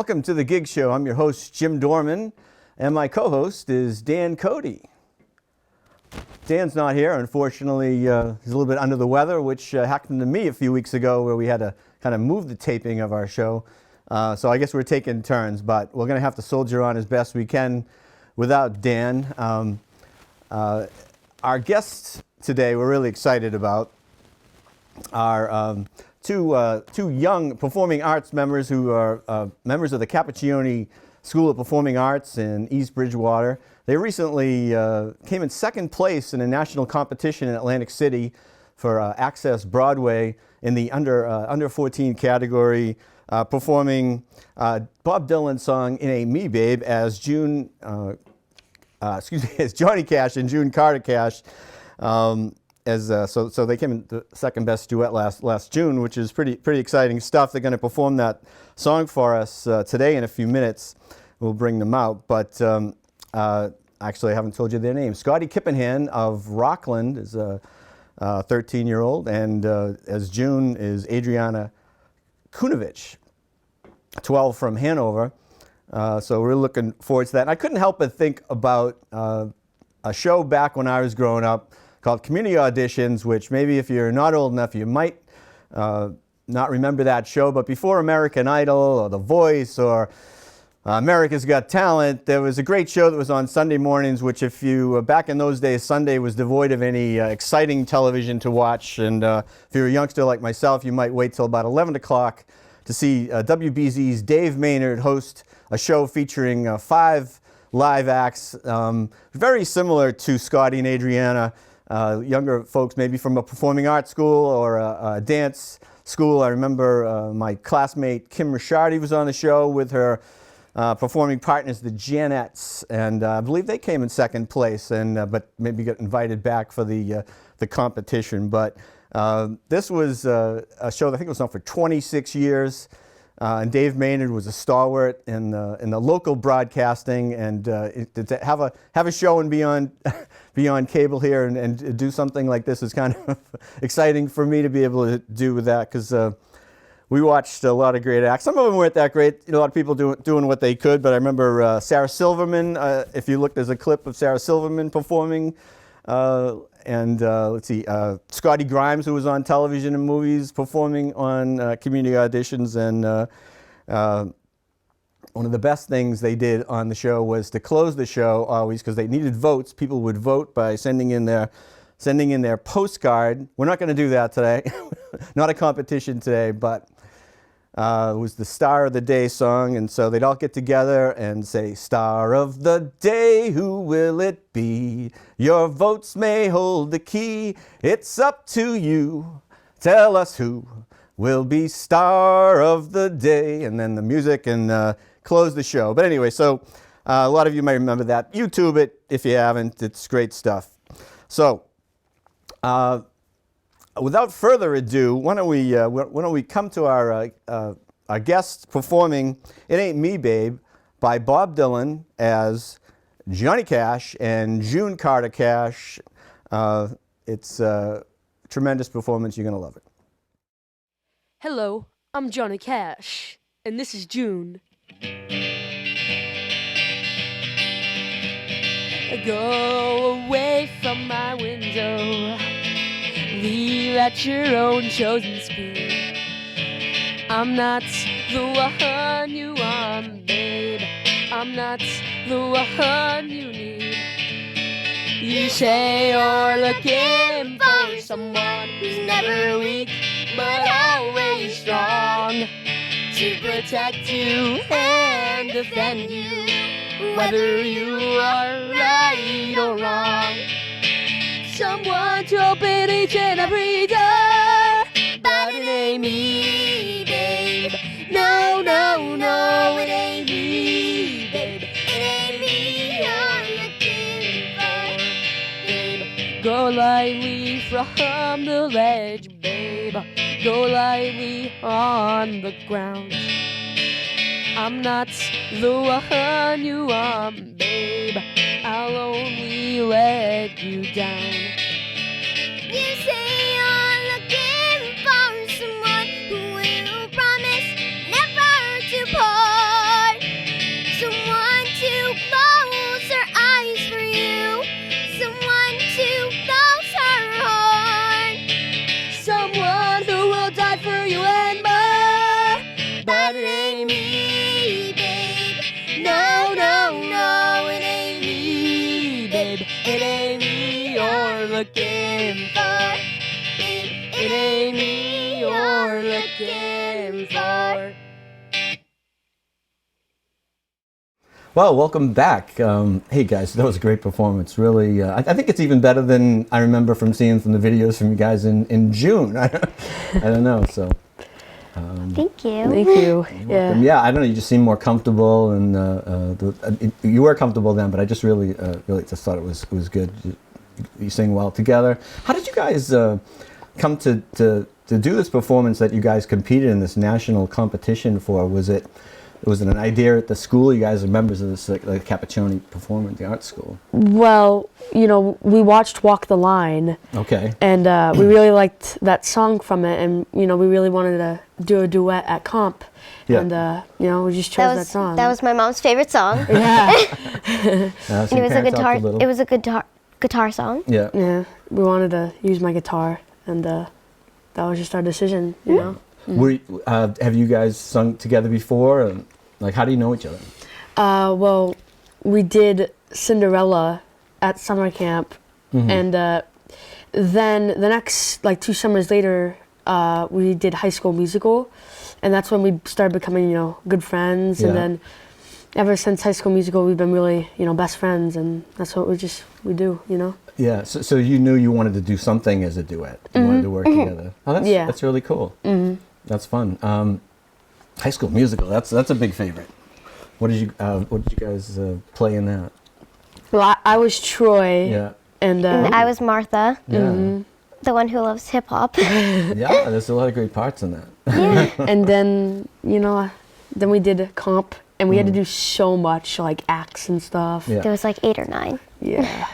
Welcome to the Gig Show. I'm your host, Jim Dorman, and my co-host is Dan Cody. Dan's not here, unfortunately. He's a little bit under the weather, which happened to me a few weeks ago where we had to kind of move the taping of our show. So I guess we're taking turns, but we're going to have to soldier on as best we can without Dan. Our guests today we're really excited about are two young performing arts members who are members of the Cappuccioni School of Performing Arts in East Bridgewater. They recently came in second place in a national competition in Atlantic City for Access Broadway in the under 14 category, performing Bob Dylan's song "It Ain't Me, Babe" as as Johnny Cash and June Carter Cash. So they came in the second best duet last June, which is pretty exciting stuff. They're going to perform that song for us today in a few minutes. We'll bring them out, but actually I haven't told you their name. Scotty Kippenhan of Rockland is a 13-year-old, and as June is Adrianna Kunevich, 12 from Hanover. So we're looking forward to that. And I couldn't help but think about a show back when I was growing up called Community Auditions, which maybe if you're not old enough, you might not remember that show. But before American Idol or The Voice or America's Got Talent, there was a great show that was on Sunday mornings, which if you, back in those days, Sunday was devoid of any exciting television to watch. And if you're a youngster like myself, you might wait till about 11 o'clock to see WBZ's Dave Maynard host a show featuring 5 live acts, very similar to Scotty and Adrianna. Younger folks maybe from a performing arts school or a dance school. I remember my classmate Kim Rishardi was on the show with her performing partners, the Janettes, and I believe they came in second place, and but maybe got invited back for the competition. But this was a show that I think was on for 26 years. And Dave Maynard was a stalwart in the local broadcasting, and to have a show and be on cable here and do something like this is kind of exciting for me to be able to do with that, because we watched a lot of great acts. Some of them weren't that great. A lot of people doing what they could, but I remember Sarah Silverman. If you look, there's a clip of Sarah Silverman performing. And let's see, Scotty Grimes, who was on television and movies, performing on community auditions. And one of the best things they did on the show was to close the show always, because they needed votes. People would vote by sending in their postcard. We're not going to do that today. Not a competition today, but it was the Star of the Day song, and so they'd all get together and say, "Star of the day, who will it be? Your votes may hold the key. It's up to you. Tell us who will be Star of the Day." And then the music and close the show. But anyway, so a lot of you may remember that. YouTube it if you haven't. It's great stuff. So without further ado, why don't we come to our guest performing "It Ain't Me, Babe" by Bob Dylan as Johnny Cash and June Carter Cash. It's a tremendous performance. You're going to love it. Hello, I'm Johnny Cash, and this is June. Go away from my window, leave at your own chosen speed. I'm not the one you want, babe. I'm not the one you need. You say you're looking for someone who's never weak, but always strong, to protect you and defend you, whether you are right or wrong. Someone to open each and every door, but it ain't me, babe. No, no, no, it ain't me, babe. It ain't me you're looking for, babe. Go lightly from the ledge, babe. Go lightly on the ground. I'm not the one you want, babe. I'll only let you down. You say you're looking for someone who will promise never to part. looking for. It ain't me you're looking for. Well, welcome back. Hey guys, that was a great performance. Really, I think it's even better than I remember from seeing from the videos from you guys in June. I don't know. So, Thank you. Thank you. yeah. Yeah, I don't know. You just seem more comfortable, and you were comfortable then. But I just really just thought it was good. You sing well together. How did you guys come to do this performance that you guys competed in this national competition for? Was it an idea at the school? You guys are members of this like Cappuccini Performing the Arts School. Well, you know, we watched Walk the Line. Okay. And we really liked that song from it, and you know, we really wanted to do a duet at comp. Yeah. And you know, we just chose that song. That was my mom's favorite song. Yeah. And it was a guitar. It was a guitar song. Yeah. Yeah. We wanted to use my guitar, and that was just our decision. You know. Have you guys sung together before? And, like, how do you know each other? Well, we did Cinderella at summer camp, and then the next, like 2 summers later, we did High School Musical, and that's when we started becoming, you know, good friends. Yeah. And then ever since High School Musical, we've been really, you know, best friends, and that's what we do, you know. Yeah. So you knew you wanted to do something as a duet. You wanted to work together. Oh, that's really cool. That's fun. High School Musical. That's a big favorite. What did you guys play in that? Well, I was Troy. Yeah. And I was Martha, Yeah. the one who loves hip hop. Yeah. There's a lot of great parts in that. and then, you know, then we did comp, and we had to do so much, like acts and stuff. Yeah. There was like 8 or 9, Yeah.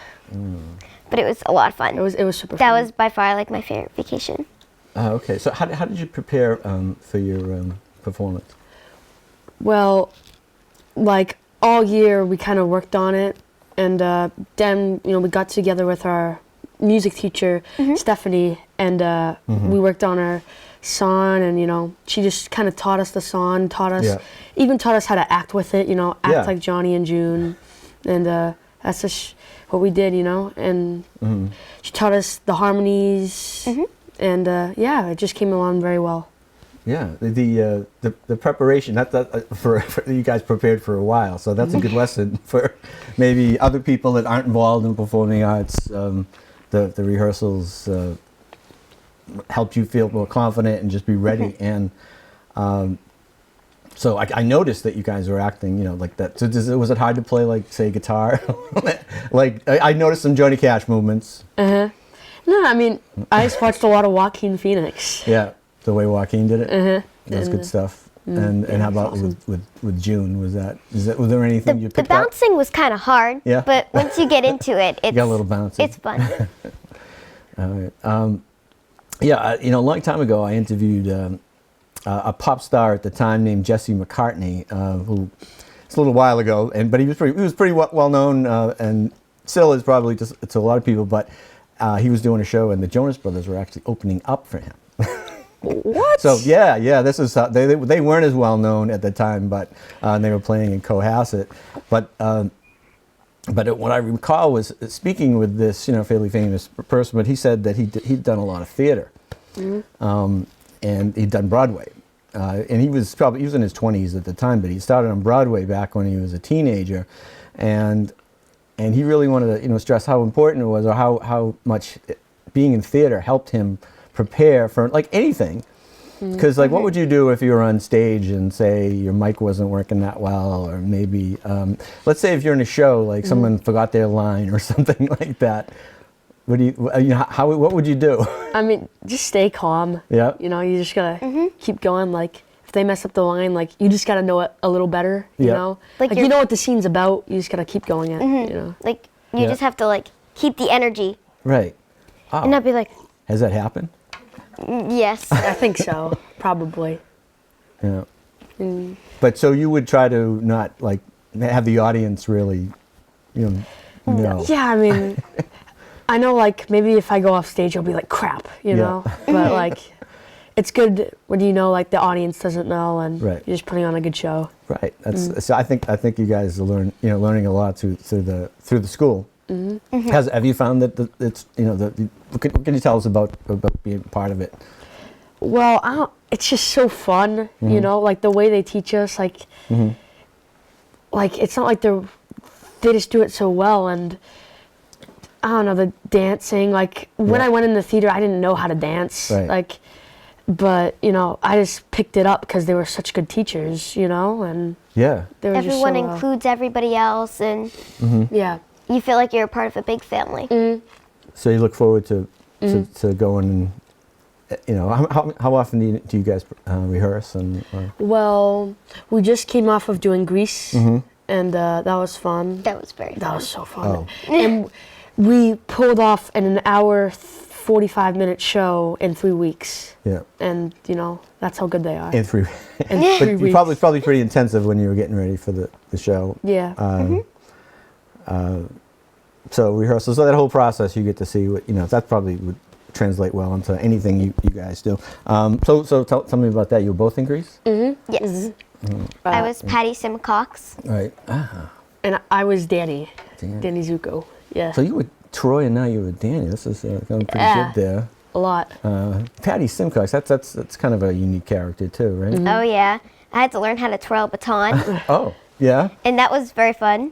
but it was a lot of fun. It was super That fun. was by far like my favorite vacation. Okay. So how did you prepare for your performance? Well, like all year we kind of worked on it, and then, you know, we got together with our music teacher, Stephanie, and we worked on our song, and, you know, she just kind of taught us the song, even taught us how to act with it, you know, act like Johnny and June, and that's just what we did, you know, and she taught us the harmonies, and yeah, it just came along very well. Yeah, the preparation for you guys prepared for a while, so that's a good lesson for maybe other people that aren't involved in performing arts. The rehearsals help you feel more confident and just be ready. And so I noticed that you guys were acting, you know, like that. So was it hard to play, like, say, guitar? Like I noticed some Johnny Cash movements. No, I mean, I just watched a lot of Joaquin Phoenix. Yeah. The way Joaquin did it, that's good stuff. And how about awesome. with June? Was there anything you The picked up? bouncing was kind of hard, Yeah. but once you get into it, it's Got a little bouncy. It's fun. All right. You know, a long time ago, I interviewed a pop star at the time named Jesse McCartney, who it's a little while ago, but he was pretty well known, and still is probably to a lot of people. But he was doing a show, and the Jonas Brothers were actually opening up for him. What? So yeah, this is how they weren't as well known at the time, but they were playing in Cohasset. But what I recall was speaking with this, you know, fairly famous person, but he said that he'd done a lot of theater, and he'd done Broadway, and he was in his 20s at the time, but he started on Broadway back when he was a teenager, and he really wanted to, you know, stress how important it was, or how much being in theater helped him prepare for like anything, because like what would you do if you were on stage and say your mic wasn't working that well, or maybe let's say if you're in a show, like someone forgot their line or something like that, what would you do? I mean, just stay calm. Yeah. You know, you just gotta keep going. Like, if they mess up the line, like, you just gotta know it a little better, you know? Like you know what the scene's about, you just gotta keep going it, you know? Like, you just have to, like, keep the energy. Right. Oh. And not be like, Has that happened? yes. I think so, probably. Yeah. But so you would try to not like have the audience really, you know. Yeah, I mean, I know, like, maybe if I go off stage, I'll be like, crap, you know? But, like, it's good when you know, like, the audience doesn't know, and you're just putting on a good show. Right. That's so I think you guys are learning a lot through the school. Have you found that it's what can you tell us about being part of it? Well, it's just so fun, like the way they teach us, like it's not like they just do it so well, and I don't know, the dancing, like when I went in the theater, I didn't know how to dance, right. But I just picked it up because they were such good teachers, and they were everyone just so, includes everybody else, and you feel like you're a part of a big family. So you look forward to going, and how often do you guys rehearse Well, we just came off of doing Grease, and that was fun. That was very fun. That was so fun. And we pulled off an hour 45-minute show in 3 weeks. Yeah. And that's how good they are. In 3 3 weeks. Probably pretty intensive when you were getting ready for the show. Yeah. So rehearsals, so that whole process you get to see what that probably would translate well into anything you guys do. So tell me about that. You were both in Greece? Yes. I was Patty Simcox. Right. And I was Danny Zuko. Yeah. So you were Troy and now you were Danny. This is going pretty good there. A lot. Patty Simcox, that's kind of a unique character too, right? Oh yeah. I had to learn how to twirl a baton. Oh, yeah? And that was very fun.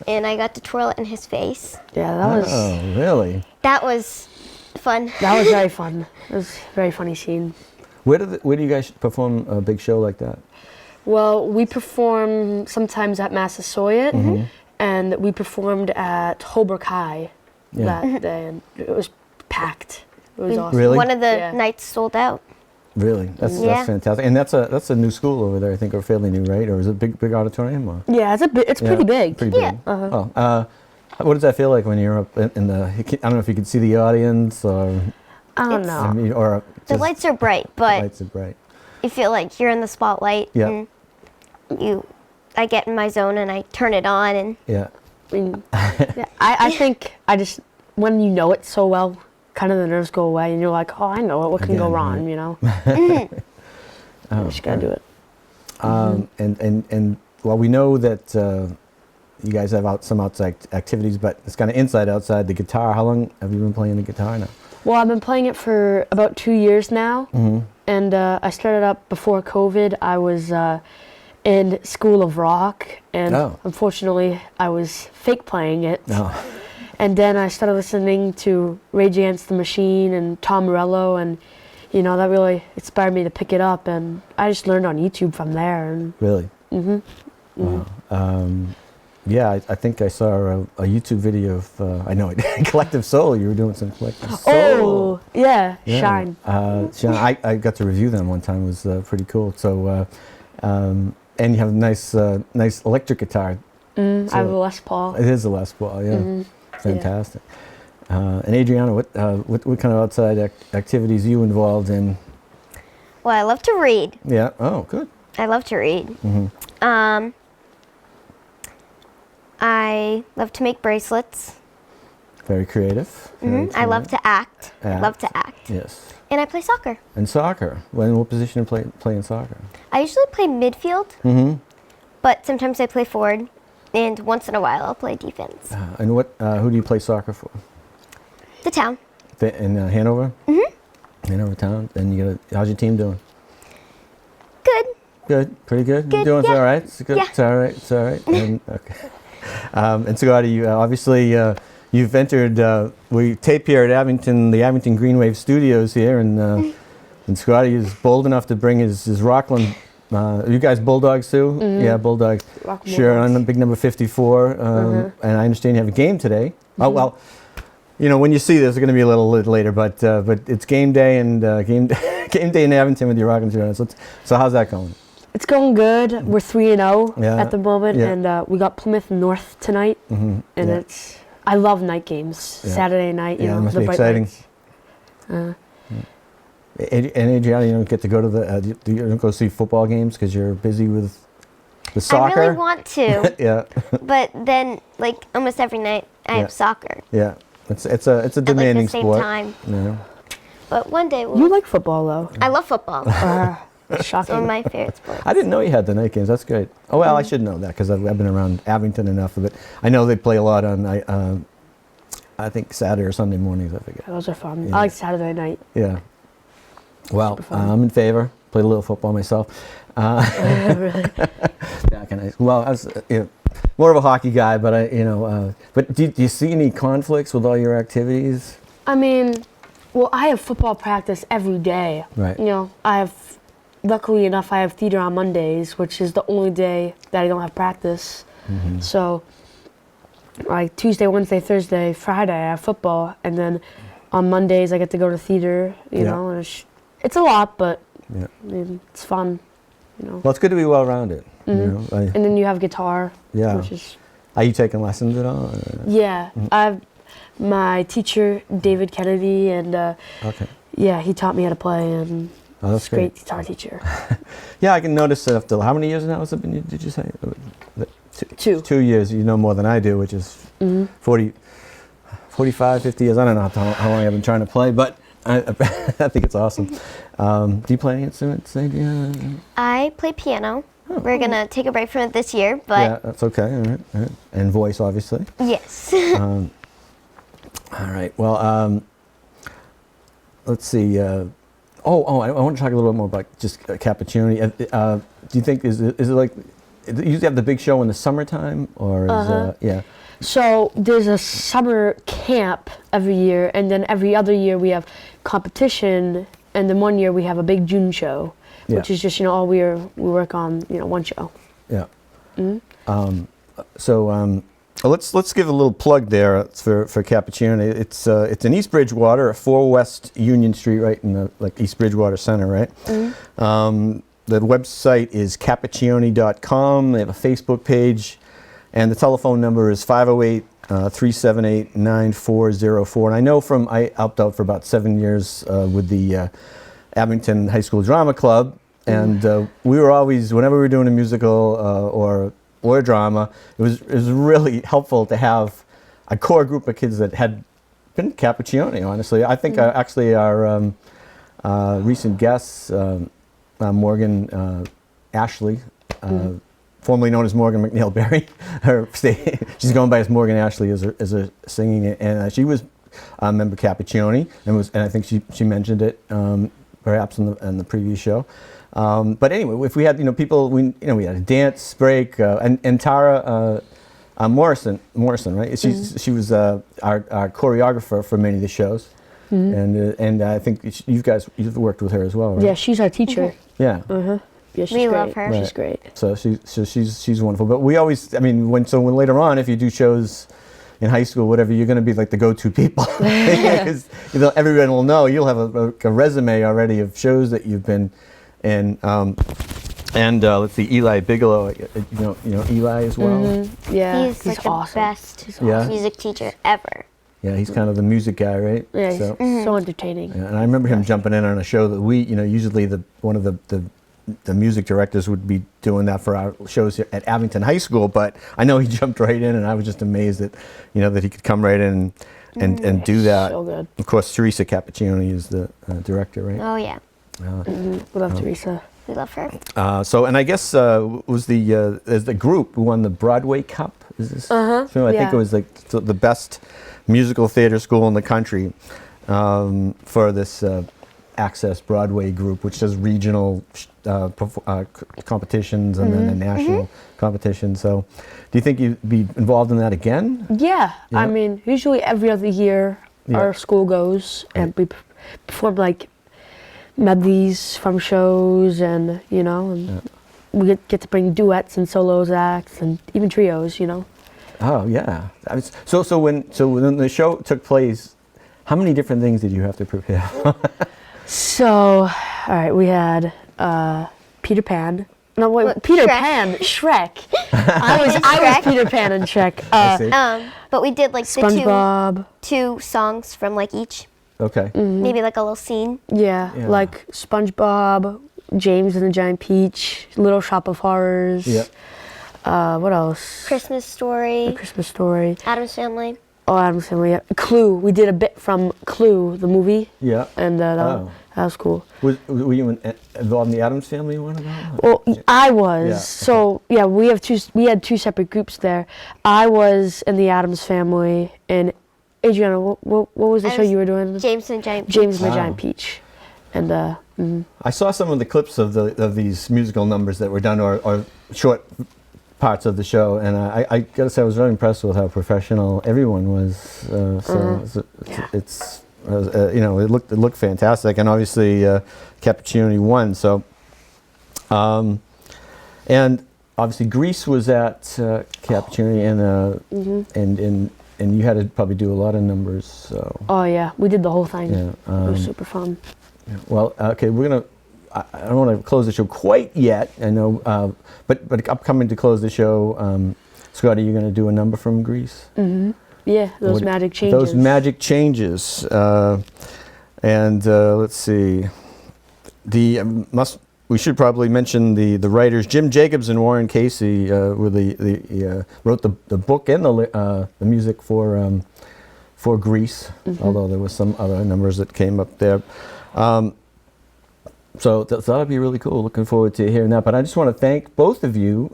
And I got to twirl it in his face. Yeah, that was... Oh, really? That was fun. That was very fun. It was a very funny scene. Where do you guys perform a big show like that? Well, we perform sometimes at Massasoit, and we performed at Holbrook High that day, and it was packed. It was awesome. Really? One of the nights sold out. Really? That's fantastic. And that's a new school over there, I think, or fairly new, right? Or is it a big auditorium? Or? Yeah, it's pretty big. Pretty big. What does that feel like when you're up in the? I don't know if you can see the audience, or I don't know. Or the lights are bright, but lights are bright. You feel like you're in the spotlight. Yeah. And I get in my zone and I turn it on and. Yeah. I think when you know it so well, kind of the nerves go away, and you're like, oh, I know it. What can go wrong? Right. You just gotta do it. And well, we know that you guys have some outside activities, but it's kind of outside the guitar. How long have you been playing the guitar now? Well, I've been playing it for about 2 years now, and I started up before COVID. I was in School of Rock, and unfortunately, I was fake playing it. And then I started listening to Rage Against the Machine and Tom Morello, and that really inspired me to pick it up. And I just learned on YouTube from there. And really? Wow. Yeah, I think I saw a YouTube video of I know it, Collective Soul. You were doing some Collective Soul. Oh, yeah. Shine. Shine. I got to review them one time. It was pretty cool. So, and you have a nice electric guitar. I have a Les Paul. It is a Les Paul. Yeah. Fantastic. And Adrianna, what kind of outside activities are you involved in? Well, I love to read. Yeah. Oh, good. I love to read. I love to make bracelets. Very creative. I love to act. I love to act. Yes. And I play soccer. And soccer. What position do you play in soccer? I usually play midfield. But sometimes I play forward. And once in a while, I'll play defense. And who do you play soccer for? The town. In Hanover? Hanover town. And how's your team doing? Good. Good. Pretty good? Good, You're doing yeah. all right? It's good? Yeah. It's all right? It's all right? And, okay. And Scotty, you, obviously, you've entered, we tape here at the Abington Green Wave Studios here, and Scotty is bold enough to bring his Rockland. You guys Bulldogs too? Yeah, Bulldogs. Sure, on the big number 54. And I understand you have a game today. Oh, well, when you see this, it's going to be a little later, but it's game day and game day in Abington with your Rockland. So how's that going? It's going good. We're 3-0 at the moment, Yeah. and we got Plymouth North tonight, and I love night games. Saturday night, it must the be bright exciting. lights. And Adrianna, you don't get to go to you don't go see football games because you're busy with soccer? I really want to. Yeah. But then, almost every night, I have soccer. Yeah. It's a demanding at the same sport. time. Yeah. But one day You like football, though. I love football. It's Shocking. one of my favorite sports. I didn't know you had the night games. That's great. Oh, well, I should know that because I've been around Abington enough of it. I know they play a lot on I think Saturday or Sunday mornings, I forget. Those are fun. Yeah. I like Saturday night. Yeah. Well, Super fun. I'm in favor. Played a little football myself. Really? Back in high school. Well, I was more of a hockey guy, but but do you see any conflicts with all your activities? I mean, well, I have football practice every day. Right. You know, luckily enough, I have theater on Mondays, which is the only day that I don't have practice. Mm-hmm. So, like Tuesday, Wednesday, Thursday, Friday, I have football, and then on Mondays I get to go to theater. You know, and it's a lot, but Yeah. I mean, it's fun. You know. Well, it's good to be well-rounded. You know, And then you have guitar. Yeah. Which is. Are you taking lessons at all? Yeah, I have my teacher David Kennedy, and Okay. yeah, he taught me how to play, and Oh, that's he's a great great. guitar teacher. Yeah, I can notice after how many years now has it been? Did you say? 2. 2 years. You know more than I do, which is 40, 45, 50 years. I don't know how long I've been trying to play, but I think it's awesome. Do you play any instruments, Adrianna? I play piano. We're gonna take a break from it this year, but Yeah, that's okay. All right, all right. And voice, obviously. yes. All right. Well, let's see. I want to talk a little bit more about just Cappuccini. Do you think is it like you usually have the big show in the summertime, or is yeah? So there's a summer camp every year, and then every other year we have competition, and then one year we have a big June show, which is just all we work on one show. Yeah. Let's give a little plug there for Cappuccini. It's in East Bridgewater, at 4 West Union Street, right in the East Bridgewater Center, right? The website is cappuccini.com. They have a Facebook page, and the telephone number is 508-378-9404. And I know I helped out for about 7 years with the Abington High School Drama Club, and we were always, whenever we were doing a musical or drama, it was really helpful to have a core group of kids that had been Cappuccini, honestly. I think actually our recent guests, Morgan Ashley, formerly known as Morgan McNeil Berry, she's going by as Morgan Ashley as a singing, and she was a member Cappuccini, and I think she mentioned it perhaps in the previous show. But anyway, if we had people, we had a dance break, and Tara Morrison, right? She was our choreographer for many of the shows, and I think you've worked with her as well, right? Yeah, she's our teacher. Yeah. Yeah, she's We great. love her. Right. She's great. So she's wonderful. But we always, when later on, if you do shows in high school, whatever, you're going to be like the go-to people, because everyone will know. You'll have a resume already of shows that you've been in. And let's see, Eli Bigelow, you know Eli as well. Yeah, He's like awesome. the best Yeah. music teacher ever. Yeah, he's kind of the music guy, right? Yeah, he's So, so entertaining. yeah, and I remember him jumping in on a show that we, usually one of the music directors would be doing that for our shows here at Abington High School, but I know he jumped right in, and I was just amazed that, that he could come right in and do that. So good. Of course, Teresa Cappuccini is the director, right? Oh yeah, We love Teresa. we love her. And I guess was the group who won the Broadway Cup? Is this? I think yeah. it was like the best musical theater school in the country for this Access Broadway group, which does regional competitions and then a national competition. So, do you think you'd be involved in that again? Yeah, Yeah. I mean, usually every other year Yeah. our school goes and we perform like medleys from shows, and we get to bring duets and solos acts and even trios. Oh yeah. So when the show took place, how many different things did you have to prepare? So, all right, we had Peter Pan. No, wait, What, Peter Shrek? Pan, Shrek. I was Peter Pan and Shrek. I see. But we did like SpongeBob. the two songs from like each, Okay. maybe like a little scene. Yeah, Yeah. like SpongeBob, James and the Giant Peach, Little Shop of Horrors. Yeah. What else? Christmas Story, Christmas Story. Adam's Family. Oh, Adam's Family. Yeah. Clue. We did a bit from Clue, the movie, Yeah. and that was cool. Were you involved in the Adams Family one at all? Well, I was. Yeah. So yeah, we had two separate groups there. I was in the Adams Family, and Adrianna, what was the show you were doing? James and the Giant Peach. James and the Giant Peach. And I saw some of the clips of these musical numbers that were done, or short parts of the show, and I gotta say I was really impressed with how professional everyone was. It's you know, it looked fantastic, and obviously Cappuccini won. So, and obviously Greece was at Cappuccini, and you had to probably do a lot of numbers. So. Oh yeah, we did the whole thing. Yeah, it was super fun. Well, okay, we're gonna. I don't want to close the show quite yet. I know, but upcoming to close the show, Scotty, you're gonna do a number from Greece. Mm-hmm. Yeah, those magic changes. Those magic changes, and let's see. We should probably mention the writers Jim Jacobs and Warren Casey, were wrote the book and the music for Greece. Although there was some other numbers that came up there. So that'll be really cool. Looking forward to hearing that. But I just want to thank both of you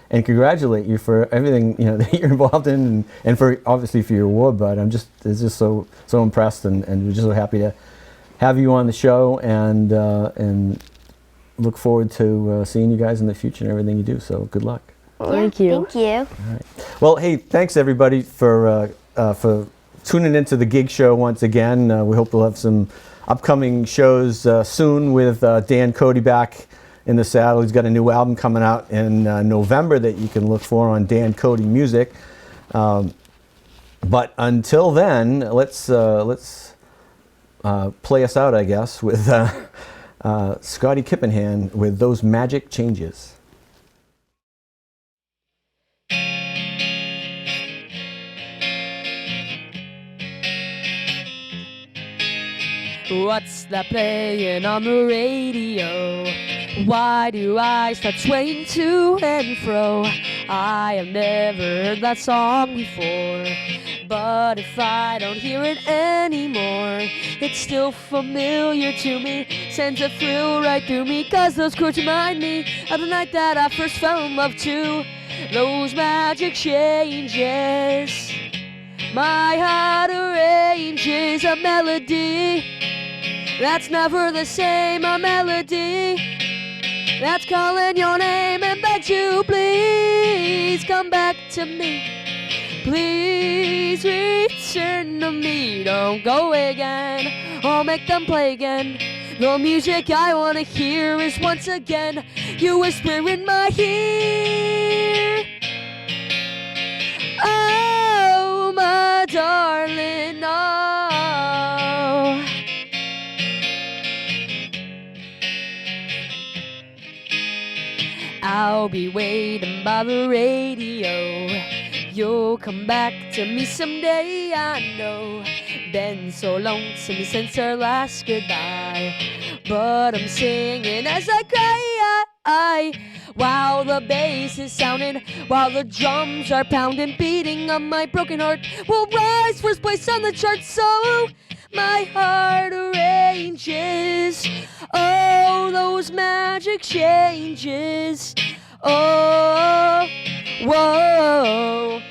and congratulate you for everything that you're involved in, and for obviously for your award. But I'm just so impressed, and we're just so happy to have you on the show, and look forward to seeing you guys in the future and everything you do. So good luck. Well, thank you. Thank you. All right. Well, hey, thanks everybody for tuning into the Gig Show once again. We hope we'll have some upcoming shows soon with Dan Cody back in the saddle. He's got a new album coming out in November that you can look for on Dan Cody Music. But until then, let's play us out, I guess, with Scotty Kippenhan with Those Magic Changes. What's that playing on the radio? Why do I start swaying to and fro? I have never heard that song before, but if I don't hear it anymore, it's still familiar to me, sends a thrill right through me, 'cause those chords remind me of the night that I first fell in love too. Those magic changes, my heart arranges a melody that's never the same, a melody that's calling your name and begs you, please come back to me. Please return to me, don't go again, or make them play again. The music I wanna hear is once again you whisper in my ear. Oh, my darling, oh. I'll be waiting by the radio. You'll come back to me someday, I know. Been so lonesome since our last goodbye, but I'm singing as I cry. While the bass is sounding, while the drums are pounding, beating on my broken heart will rise first place on the charts. So my heart arranges, oh, those magic changes. Oh, whoa.